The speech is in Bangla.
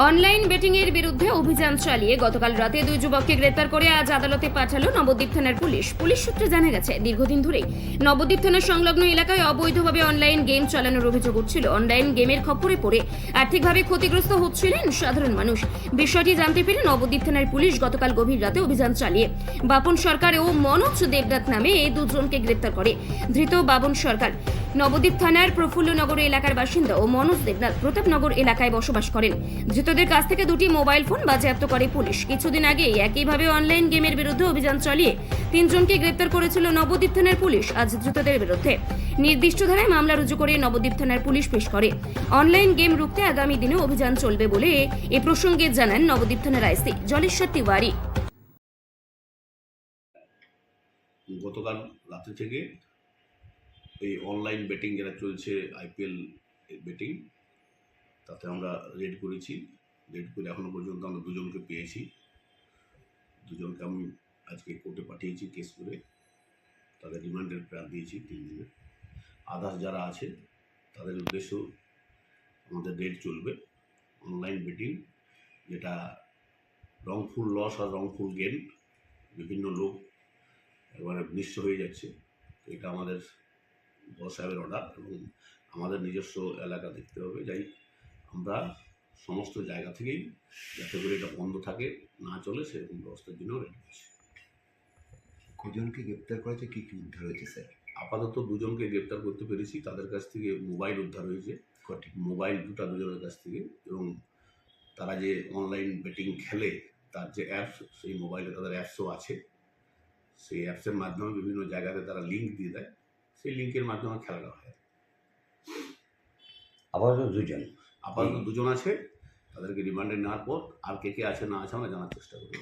অনলাইন বেটিং এর বিরুদ্ধে অভিযান চালিয়ে গতকাল রাতে দুই যুবককে গ্রেপ্তার করে আজ আদালতে পাঠালো নবদ্বীপ থানার পুলিশ। পুলিশ সূত্রে জানা গেছে, দীর্ঘদিন ধরে নবদ্বীপ থানার সংলগ্ন এলাকায় অবৈধভাবে অনলাইন গেম চালানোর অভিযোগ উঠছিল। অনলাইন গেমের খপ্পরে পড়ে আর্থিকভাবে ক্ষতিগ্রস্ত হচ্ছিলেন সাধারণ মানুষ। বিষয়টি জানতে পেরে নবদ্বীপ থানার পুলিশ গতকাল গভীর রাতে অভিযান চালিয়ে বাপন সরকার ও মনোজ দেবনাথ নামে এই দুজনকে গ্রেপ্তার করে। ধৃত বাপন সরকার নবদ্বীপ থানার প্রফুল্লনগর এলাকার বাসিন্দা ও মনোজ দেবনাথ প্রতাপনগর এলাকায় বসবাস করেন। ধৃতদের কাছ থেকে দুটি মোবাইল ফোন বাজেয়াপ্ত করে পুলিশ। কিছুদিন আগে একইভাবে অনলাইন গেমের বিরুদ্ধে অভিযান চালিয়ে 3 জনকে গ্রেপ্তার করেছিল নবদ্বীপ থানার পুলিশ। আজ ধৃতদের বিরুদ্ধে নির্দিষ্ট ধারায় মামলা রুজু করে নবদ্বীপ থানার পুলিশ পেশ করে। অনলাইন গেম রুখতে আগামী দিনে অভিযান চলবে বলে এ প্রসঙ্গে জানান নবদ্বীপ থানার আইসি জলেশ্বর তিওয়ারি। গতকাল রাতে থেকে এই অনলাইন বেটিং যেটা চলছে আইপিএল বেটিং, তাতে আমরা রেড করেছি। রেড করে এখনও পর্যন্ত আমরা দুজনকে পেয়েছি। দুজনকে আমি আজকে কোর্টে পাঠিয়েছি কেস করে, তাদের রিমান্ডের প্ল্যান দিয়েছি 3 দিনের। আদার্স যারা আছে তাদের উদ্দেশ্য আমাদের রেড চলবে। অনলাইন বেটিং যেটা রংফুল লস আর রংফুল গেন, বিভিন্ন লোক এবারে নিঃস্ব হয়ে যাচ্ছে। তো এটা আমাদের বস সাহেবের অর্ডার এবং আমাদের নিজস্ব এলাকা দেখতে হবে। যাই আমরা সমস্ত জায়গা থেকেই যাতে করে এটা বন্ধ থাকে, না চলে, সেরকম ব্যবস্থার জন্য রেডি করছি। কজনকে গ্রেপ্তার করেছে, কি কি উদ্ধার হয়েছে স্যার? আপাতত 2 জনকে গ্রেপ্তার করতে পেরেছি। তাদের কাছ থেকে মোবাইল উদ্ধার হয়েছে, মোবাইল দুজনের কাছ থেকে, এবং তারা যে অনলাইন বেটিং খেলে তার যে অ্যাপস, সেই মোবাইলে তাদের অ্যাপসও আছে। সেই অ্যাপসের মাধ্যমে বিভিন্ন জায়গাতে তারা লিঙ্ক দিয়ে দেয়, সেই লিঙ্কের মাধ্যমে খেলাটা হয়। আপাতত 2 জন আছে। তাদেরকে রিমান্ডে নেওয়ার পর আর কে আছে না আছে আমরা জানার চেষ্টা করব।